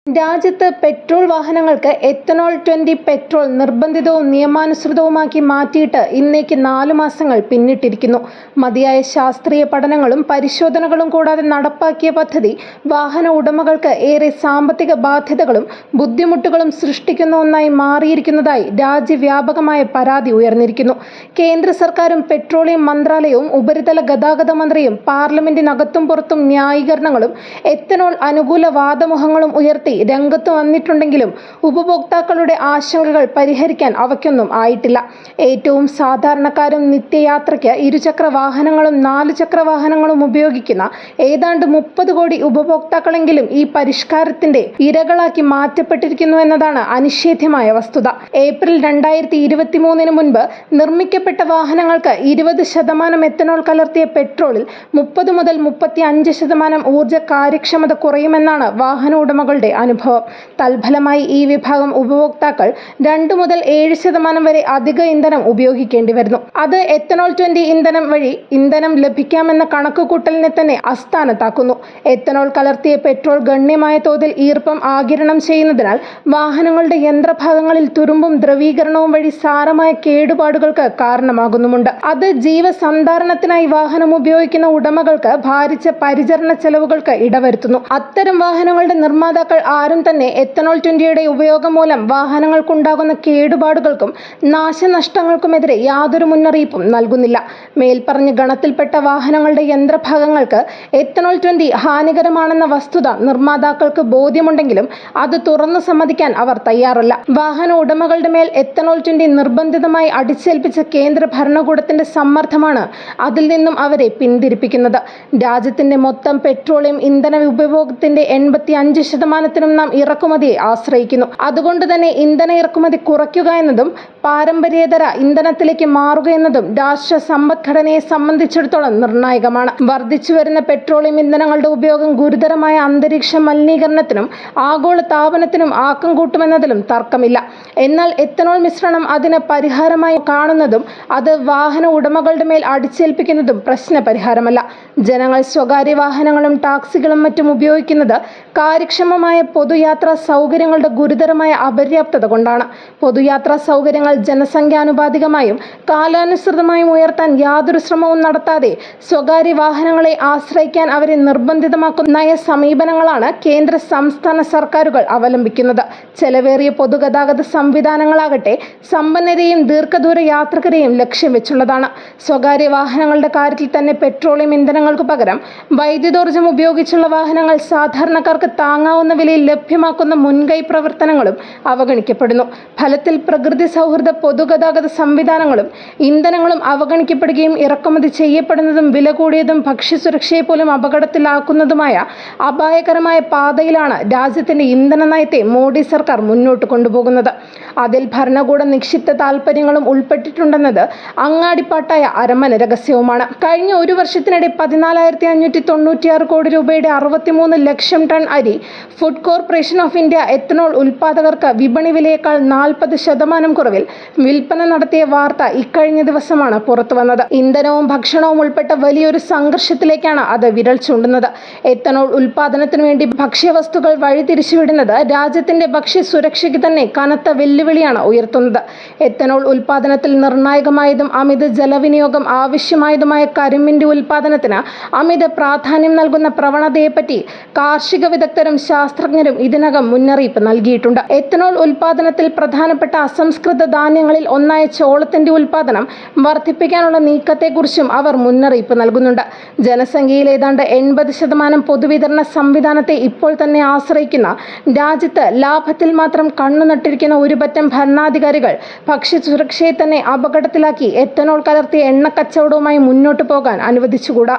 രാജ്യത്ത് പെട്രോൾ വാഹനങ്ങൾക്ക് ethanol 20 petrol നിർബന്ധിതവും നിയമാനുസൃതവുമാക്കി മാറ്റിയിട്ട് ഇന്നേക്ക് 4 മാസങ്ങൾ പിന്നിട്ടിരിക്കുന്നു. മതിയായ ശാസ്ത്രീയ പഠനങ്ങളും പരിശോധനകളും കൂടാതെ നടപ്പാക്കിയ പദ്ധതി വാഹന ഉടമകൾക്ക് ഏറെ സാമ്പത്തിക ബാധ്യതകളും ബുദ്ധിമുട്ടുകളും സൃഷ്ടിക്കുന്ന ഒന്നായി മാറിയിരിക്കുന്നതായി രാജ്യവ്യാപകമായ പരാതി ഉയർന്നിരിക്കുന്നു. കേന്ദ്ര സർക്കാരും പെട്രോളിയം മന്ത്രാലയവും ഉപരിതല ഗതാഗത മന്ത്രിയും പാർലമെന്റിനകത്തും പുറത്തും ന്യായീകരണങ്ങളും എത്തനോൾ അനുകൂല വാദമുഖങ്ങളും ഉയർത്തി രംഗത്ത് വന്നിട്ടുണ്ടെങ്കിലും ഉപഭോക്താക്കളുടെ ആശങ്കകൾ പരിഹരിക്കാൻ അവയ്ക്കൊന്നും ആയിട്ടില്ല. ഏറ്റവും സാധാരണക്കാരും നിത്യയാത്രയ്ക്ക് ഇരുചക്ര വാഹനങ്ങളും 4 ചക്ര വാഹനങ്ങളും ഉപയോഗിക്കുന്ന ഏതാണ്ട് 30 കോടി ഉപഭോക്താക്കളെങ്കിലും ഈ പരിഷ്കാരത്തിന്റെ ഇരകളാക്കി മാറ്റപ്പെട്ടിരിക്കുന്നു എന്നതാണ് അനിഷേധ്യമായ വസ്തുത. ഏപ്രിൽ 2023 മുൻപ് നിർമ്മിക്കപ്പെട്ട വാഹനങ്ങൾക്ക് 20% എത്തനോൾ കലർത്തിയ പെട്രോളിൽ 30 മുതൽ 35% ഊർജ്ജ കാര്യക്ഷമത കുറയുമെന്നാണ് വാഹന ഉടമകളുടെ അനുഭവം. തൽഫലമായി ഈ വിഭാഗം ഉപഭോക്താക്കൾ 2 മുതൽ 7% വരെ അധിക ഇന്ധനം ഉപയോഗിക്കേണ്ടി വരുന്നു. അത് എത്തനോൾ 20 ഇന്ധനം വഴി ഇന്ധനം ലഭിക്കാമെന്ന കണക്കുകൂട്ടലിനെ തന്നെ അസ്ഥാനത്താക്കുന്നു. എത്തനോൾ കലർത്തിയ പെട്രോൾ ഗണ്യമായ തോതിൽ ഈർപ്പം ആഗിരണം ചെയ്യുന്നതിനാൽ വാഹനങ്ങളുടെ യന്ത്രഭാഗങ്ങളിൽ തുരുമ്പും ദ്രവീകരണവും വഴി സാരമായ കേടുപാടുകൾക്ക് കാരണമാകുന്നുമുണ്ട്. അത് ജീവസന്ധാരണത്തിനായി വാഹനം ഉപയോഗിക്കുന്ന ഉടമകൾക്ക് ഭാരിച്ച പരിചരണ ചെലവുകൾക്ക് ഇടവരുത്തുന്നു. അത്തരം വാഹനങ്ങളുടെ നിർമ്മാതാക്കൾ ആരും തന്നെ എത്തനോൾ 20യുടെ ഉപയോഗം മൂലം വാഹനങ്ങൾക്കുണ്ടാകുന്ന കേടുപാടുകൾക്കും നാശനഷ്ടങ്ങൾക്കുമെതിരെ യാതൊരു മുന്നറിയിപ്പും നൽകുന്നില്ല. മേൽപ്പറഞ്ഞ ഗണത്തിൽപ്പെട്ട വാഹനങ്ങളുടെ യന്ത്രഭാഗങ്ങൾക്ക് എത്തനോൾ 20 ഹാനികരമാണെന്ന വസ്തുത നിർമ്മാതാക്കൾക്ക് ബോധ്യമുണ്ടെങ്കിലും അത് തുറന്നു സമ്മതിക്കാൻ അവർ തയ്യാറല്ല. വാഹന ഉടമകളുടെ മേൽ എത്തനോൾ 20 നിർബന്ധിതമായി അടിച്ചേൽപ്പിച്ച കേന്ദ്ര ഭരണകൂടത്തിന്റെ സമ്മർദ്ദമാണ് അതിൽ നിന്നും അവരെ പിന്തിരിപ്പിക്കുന്നത്. രാജ്യത്തിന്റെ മൊത്തം പെട്രോളിയം ഇന്ധന ഉപഭോഗത്തിന്റെ 85% നാം ഇറക്കുമതിയെ ആശ്രയിക്കുന്നു. അതുകൊണ്ട് തന്നെ ഇന്ധന ഇറക്കുമതി കുറയ്ക്കുക എന്നതും പാരമ്പര്യേതര ഇന്ധനത്തിലേക്ക് മാറുക എന്നതും രാഷ്ട്ര സമ്പദ്ഘടനയെ സംബന്ധിച്ചിടത്തോളം നിർണായകമാണ്. വർദ്ധിച്ചുവരുന്ന പെട്രോളിയം ഇന്ധനങ്ങളുടെ ഉപയോഗം ഗുരുതരമായ അന്തരീക്ഷ മലിനീകരണത്തിനും ആഗോള താപനത്തിനും ആക്കം കൂട്ടുമെന്നതിലും തർക്കമില്ല. എന്നാൽ എത്തനോൾ മിശ്രണം അതിന് പരിഹാരമായി കാണുന്നതും അത് വാഹന ഉടമകളുടെ മേൽ അടിച്ചേൽപ്പിക്കുന്നതും പ്രശ്നപരിഹാരമല്ല. ജനങ്ങൾ സ്വകാര്യ വാഹനങ്ങളും ടാക്സികളും മറ്റും ഉപയോഗിക്കുന്നത് കാര്യക്ഷമമായ പൊതുയാത്രാ സൗകര്യങ്ങളുടെ ഗുരുതരമായ അപര്യാപ്തത കൊണ്ടാണ്. പൊതുയാത്രാ സൗകര്യങ്ങൾ ജനസംഖ്യാനുപാതികമായും കാലാനുസൃതമായും ഉയർത്താൻ യാതൊരു ശ്രമവും നടത്താതെ സ്വകാര്യ വാഹനങ്ങളെ ആശ്രയിക്കാൻ അവരെ നിർബന്ധിതമാക്കുന്ന നയ സമീപനങ്ങളാണ് കേന്ദ്ര സംസ്ഥാന സർക്കാരുകൾ അവലംബിക്കുന്നത്. ചെലവേറിയ പൊതുഗതാഗത സംവിധാനങ്ങളാകട്ടെ സമ്പന്നരെയും ദീർഘദൂര യാത്രികരെയും ലക്ഷ്യം വെച്ചുള്ളതാണ്. സ്വകാര്യ വാഹനങ്ങളുടെ കാര്യത്തിൽ തന്നെ പെട്രോളിയം ഇന്ധനങ്ങൾക്ക് പകരം വൈദ്യുതോർജ്ജം ഉപയോഗിച്ചുള്ള വാഹനങ്ങൾ സാധാരണക്കാർക്ക് താങ്ങാവുന്ന വിലയിൽ ലഭ്യമാക്കുന്ന മുൻകൈ പ്രവർത്തനങ്ങളും അവഗണിക്കപ്പെടുന്നു. ഫലത്തിൽ പ്രകൃതി സൗഹൃദ പൊതുഗതാഗത സംവിധാനങ്ങളും ഇന്ധനങ്ങളും അവഗണിക്കപ്പെടുകയും ഇറക്കുമതി ചെയ്യപ്പെടുന്നതും വില കൂടിയതും ഭക്ഷ്യസുരക്ഷയെ പോലും അപകടത്തിലാക്കുന്നതുമായ അപായകരമായ പാതയിലാണ് രാജ്യത്തിന്റെ ഇന്ധന നയത്തെ മോഡി സർക്കാർ മുന്നോട്ട് കൊണ്ടുപോകുന്നത്. അതിൽ ഭരണകൂട നിക്ഷിപ്ത താൽപര്യങ്ങളും ഉൾപ്പെട്ടിട്ടുണ്ടെന്നത് അങ്ങാടിപ്പാട്ടായ അരമന രഹസ്യവുമാണ്. കഴിഞ്ഞ ഒരു വർഷത്തിനിടെ 14,596 കോടി രൂപയുടെ 63 ലക്ഷം ടൺ അരി food corporation of India ethanol ഉൽപ്പാദകർക്ക് വിപണി വിലയേക്കാൾ 40% കുറവിൽ വിൽപ്പന നടത്തിയ വാർത്ത ഇക്കഴിഞ്ഞ ദിവസമാണ് പുറത്തുവന്നത്. ഇന്ധനവും ഭക്ഷണവും ഉൾപ്പെട്ട വലിയൊരു സംഘർഷത്തിലേക്കാണ് അത് വിരൽ ചൂണ്ടുന്നത്. എത്തനോൾ ഉൽപ്പാദനത്തിനു വേണ്ടി ഭക്ഷ്യവസ്തുക്കൾ വഴിതിരിച്ചുവിടുന്നത് രാജ്യത്തിന്റെ ഭക്ഷ്യ സുരക്ഷയ്ക്ക് തന്നെ കനത്ത വെല്ലുവിളിയാണ് ഉയർത്തുന്നത്. എത്തനോൾ ഉൽപ്പാദനത്തിൽ നിർണായകമായതും അമിത ജലവിനിയോഗം ആവശ്യമായതുമായ കരിമ്പിന്റെ ഉൽപ്പാദനത്തിന് അമിത പ്രാധാന്യം നൽകുന്ന പ്രവണതയെപ്പറ്റി കാർഷിക വിദഗ്ധരും ശാസ്ത്രജ്ഞരും ഇതിനകം മുന്നറിയിപ്പ് നൽകിയിട്ടുണ്ട്. എത്തനോൾ ഉൽപ്പാദനത്തിൽ പ്രധാനപ്പെട്ട അസംസ്കൃത ധാന്യങ്ങളിൽ ഒന്നായ ചോളത്തിന്റെ ഉൽപ്പാദനം വർദ്ധിപ്പിക്കാനുള്ള നീക്കത്തെക്കുറിച്ചും അവർ മുന്നറിയിപ്പ് നൽകുന്നുണ്ട്. ജനസംഖ്യയിൽ ഏതാണ്ട് 80% പൊതുവിതരണ സംവിധാനത്തെ ഇപ്പോൾ തന്നെ ആശ്രയിക്കുന്ന രാജ്യത്ത് ലാഭത്തിൽ മാത്രം കണ്ണുനട്ടിരിക്കുന്ന ഒരുപറ്റം ഭരണാധികാരികൾ ഭക്ഷ്യസുരക്ഷയെ തന്നെ അപകടത്തിലാക്കി എത്തനോൾ കലർത്തിയ എണ്ണക്കച്ചവടവുമായി മുന്നോട്ടു പോകാൻ അനുവദിച്ചുകൂടാ.